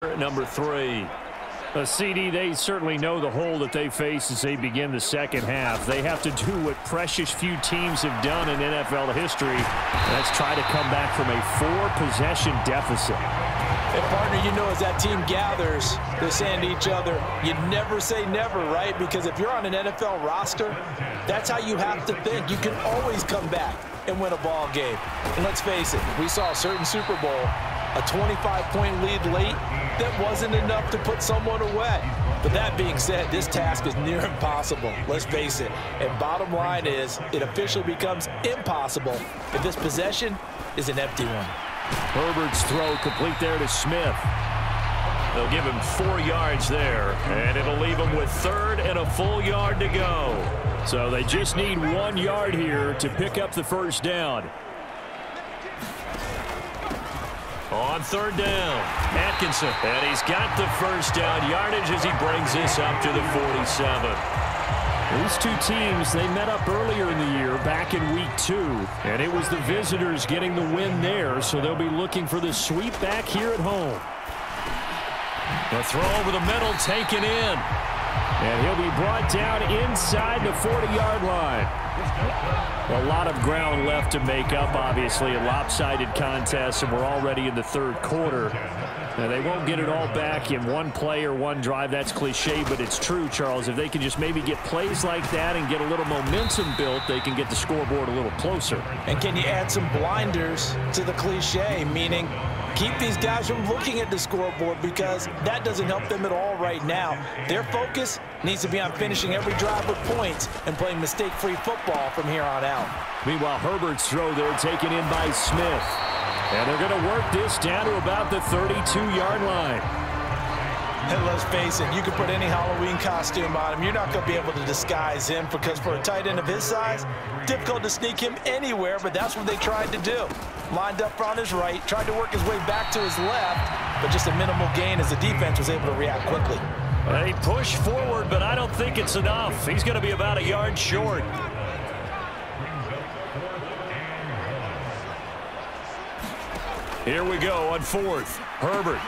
Number 3. A CD, they certainly know the hole that they face as they begin the second half. They have to do what precious few teams have done in NFL history. That's try to come back from a 4-possession deficit. And partner, you know, as that team gathers, they're saying to each other, you never say never, right? Because if you're on an NFL roster, that's how you have to think. You can always come back and win a ball game. And let's face it, we saw a certain Super Bowl, a 25-point lead late, that wasn't enough to put someone away. But that being said, this task is near impossible. Let's face it. And bottom line is, it officially becomes impossible if this possession is an empty one. Herbert's throw complete there to Smith. They'll give him 4 yards there, and it'll leave him with 3rd and a full yard to go. So they just need 1 yard here to pick up the first down. On 3rd down, Atkinson, and he's got the first down yardage as he brings this up to the 47. These two teams, they met up earlier in the year, back in week 2, and it was the visitors getting the win there, so they'll be looking for the sweep back here at home. The throw over the middle, taken in, and he'll be brought down inside the 40-yard line. A lot of ground left to make up, obviously, a lopsided contest, and we're already in the 3rd quarter. Now, they won't get it all back in one play or one drive. That's cliche, but it's true, Charles. If they can just maybe get plays like that and get a little momentum built, they can get the scoreboard a little closer. And can you add some blinders to the cliche, meaning keep these guys from looking at the scoreboard, because that doesn't help them at all right now. Their focus needs to be on finishing every drive with points and playing mistake-free football from here on out. Meanwhile, Herbert's throw there taken in by Smith. And they're going to work this down to about the 32-yard line. And let's face it, you can put any Halloween costume on him. You're not going to be able to disguise him, because for a tight end of his size, difficult to sneak him anywhere, but that's what they tried to do. Lined up on his right, tried to work his way back to his left, but just a minimal gain as the defense was able to react quickly. They push forward, but I don't think it's enough. He's going to be about a yard short. Here we go on 4th. Herbert.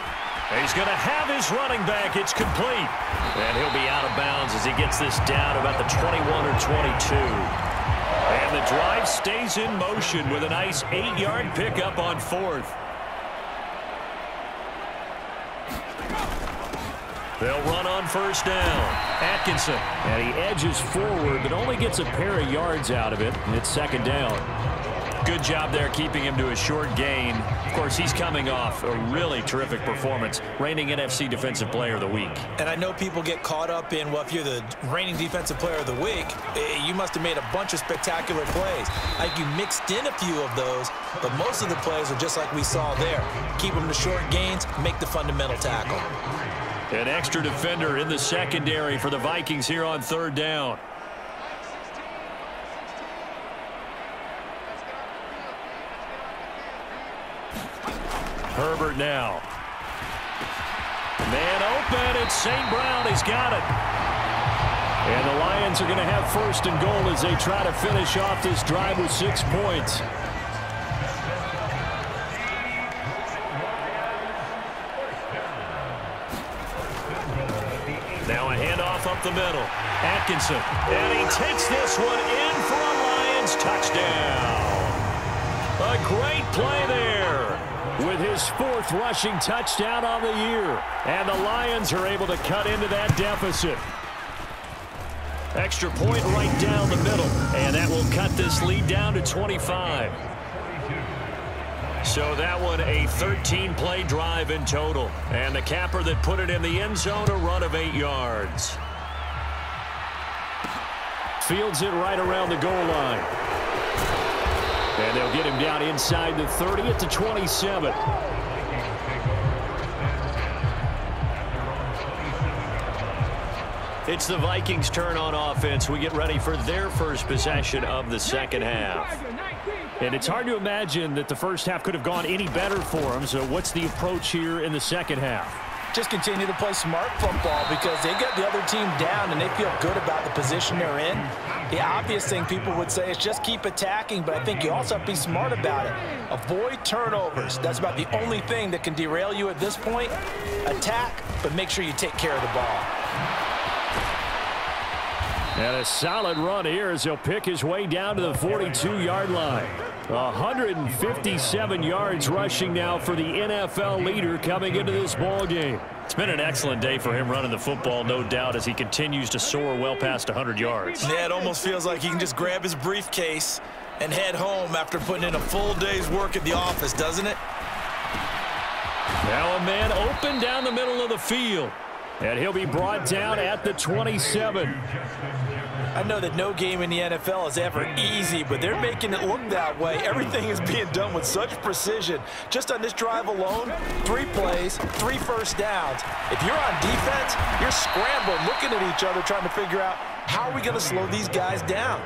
He's going to have his running back. It's complete. And he'll be out of bounds as he gets this down about the 21 or 22. And the drive stays in motion with a nice 8-yard pickup on 4th. They'll run on 1st down. Atkinson. And he edges forward, but only gets a pair of yards out of it. And it's 2nd down. Good job there keeping him to a short gain. Of course, he's coming off a really terrific performance, reigning NFC Defensive Player of the Week. And I know people get caught up in, well, if you're the reigning Defensive Player of the Week, you must have made a bunch of spectacular plays. Like, you mixed in a few of those, but most of the plays are just like we saw there. Keep them to short gains, make the fundamental tackle. An extra defender in the secondary for the Vikings here on 3rd down. Herbert now. Man open, it's St. Brown. He's got it. And the Lions are going to have 1st and goal as they try to finish off this drive with 6 points. Now a handoff up the middle. Atkinson. And he takes this one in for a Lions touchdown. A great play there, with his 4th rushing touchdown on the year. And the Lions are able to cut into that deficit. Extra point right down the middle. And that will cut this lead down to 25. So that one a 13-play drive in total. And the capper that put it in the end zone, a run of 8 yards. Fields it right around the goal line. And they'll get him down inside the 30 at the 27. It's the Vikings' turn on offense. We get ready for their first possession of the second half. And it's hard to imagine that the first half could have gone any better for them. So what's the approach here in the second half? Just continue to play smart football, because they get the other team down and they feel good about the position they're in. The obvious thing people would say is just keep attacking, but I think you also have to be smart about it. Avoid turnovers. That's about the only thing that can derail you at this point. Attack, but make sure you take care of the ball. And a solid run here as he'll pick his way down to the 42-yard line. 157 yards rushing now for the NFL leader coming into this ball game. It's been an excellent day for him running the football, no doubt, as he continues to soar well past 100 yards. Yeah, it almost feels like he can just grab his briefcase and head home after putting in a full day's work at the office, doesn't it? Now a man open down the middle of the field. And he'll be brought down at the 27. I know that no game in the NFL is ever easy, but they're making it look that way. Everything is being done with such precision. Just on this drive alone, 3 plays, 3 first downs. If you're on defense, you're scrambling, looking at each other, trying to figure out how are we going to slow these guys down.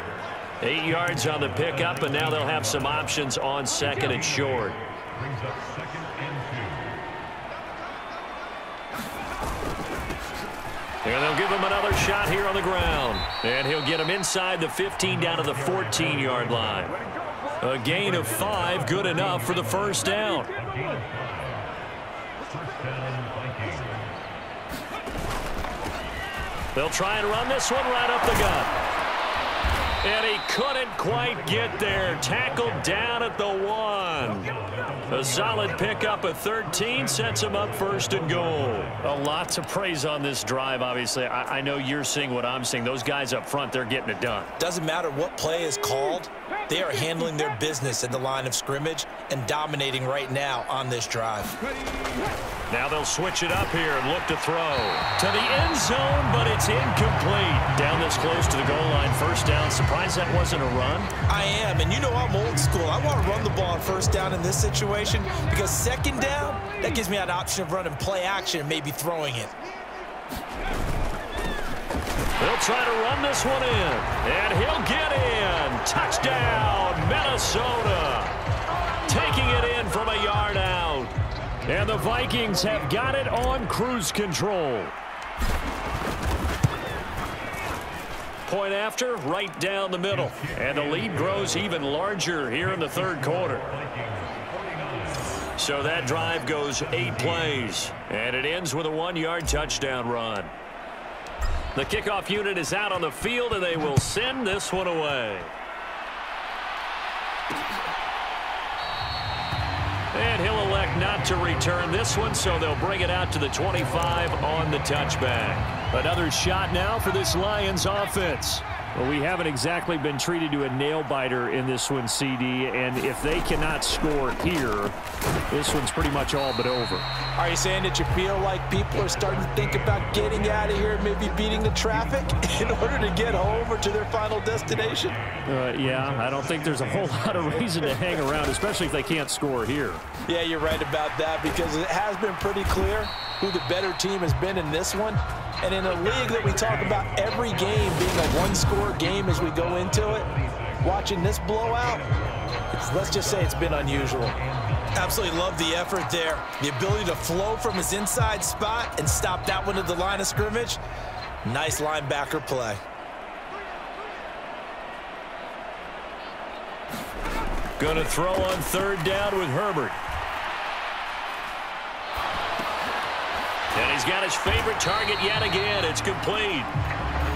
8 yards on the pickup, and now they'll have some options on second and short. And they'll give him another shot here on the ground. And he'll get him inside the 15 down to the 14-yard line. A gain of 5, good enough for the first down. They'll try and run this one right up the gut. And he couldn't quite get there. Tackled down at the 1. A solid pickup of 13 sets him up first and goal. A lot to praise on this drive, obviously. I know you're seeing what I'm seeing. Those guys up front, they're getting it done. Doesn't matter what play is called. They are handling their business at the line of scrimmage and dominating right now on this drive. Now they'll switch it up here and look to throw. To the end zone, but it's incomplete. Down this close to the goal line, first down. Surprised that wasn't a run? I am, and you know I'm old school. I want to run the ball on first down in this situation because second down, that gives me an option of running play action and maybe throwing it. They'll try to run this one in, and he'll get in. Touchdown, Minnesota. Taking it in from a yard out. And the Vikings have got it on cruise control. Point after, right down the middle. And the lead grows even larger here in the third quarter. So that drive goes 8 plays. And it ends with a 1-yard touchdown run. The kickoff unit is out on the field, and they will send this one away. And he'll elect not to return this one, so they'll bring it out to the 25 on the touchback. Another shot now for this Lions offense. Well, we haven't exactly been treated to a nail-biter in this one, CD, and if they cannot score here, this one's pretty much all but over. Are you saying that you feel like people are starting to think about getting out of here, maybe beating the traffic in order to get home or to their final destination? Yeah, I don't think there's a whole lot of reason to hang around, especially if they can't score here. Yeah, you're right about that because it has been pretty clear who the better team has been in this one. And in a league that we talk about every game being a one-score game as we go into it, watching this blowout, let's just say it's been unusual. Absolutely love the effort there. The ability to flow from his inside spot and stop that one at the line of scrimmage. Nice linebacker play. Going to throw on third down with Herbert. And he's got his favorite target yet again. It's complete.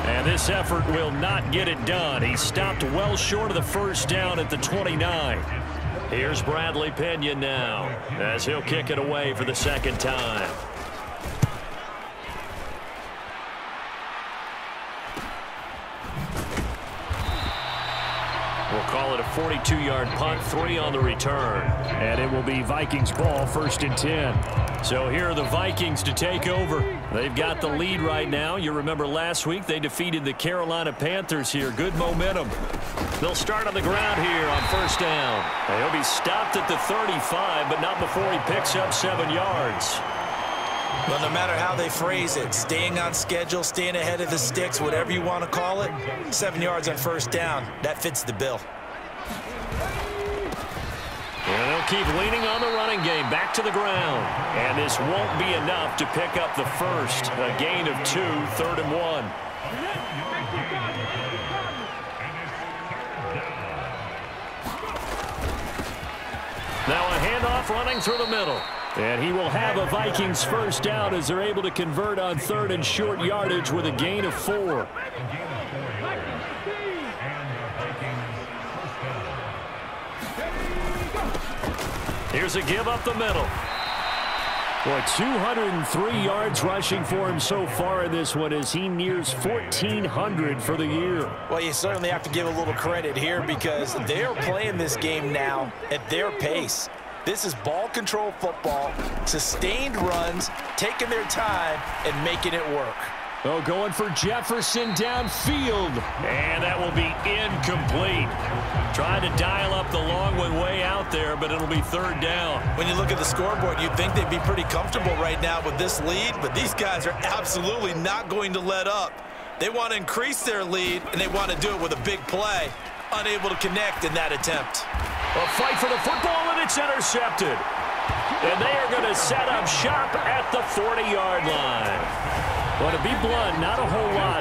And this effort will not get it done. He stopped well short of the first down at the 29. Here's Bradley Pena now as he'll kick it away for the second time. We'll call it a 42-yard punt, 3 on the return. And it will be Vikings ball, 1st and 10. So here are the Vikings to take over. They've got the lead right now. You remember last week they defeated the Carolina Panthers here. Good momentum. They'll start on the ground here on first down. He'll be stopped at the 35, but not before he picks up 7 yards. Well, no matter how they phrase it, staying on schedule, staying ahead of the sticks, whatever you want to call it, 7 yards on first down, that fits the bill. And they'll keep leaning on the running game, back to the ground. And this won't be enough to pick up the first. A gain of 2, 3rd and 1. Now a handoff running through the middle. And he will have a Vikings first down as they're able to convert on 3rd and short yardage with a gain of 4. Here's a give up the middle. Boy, 203 yards rushing for him so far in this one as he nears 1,400 for the year. Well, you certainly have to give a little credit here because they are playing this game now at their pace. This is ball control football, sustained runs, taking their time and making it work. Oh, going for Jefferson downfield. And that will be incomplete. Trying to dial up the long one way out there, but it'll be 3rd down. When you look at the scoreboard, you'd think they'd be pretty comfortable right now with this lead, but these guys are absolutely not going to let up. They want to increase their lead, and they want to do it with a big play. Unable to connect in that attempt. A fight for the football, and it's intercepted. And they are going to set up shop at the 40-yard line. Well, to be blunt, not a whole lot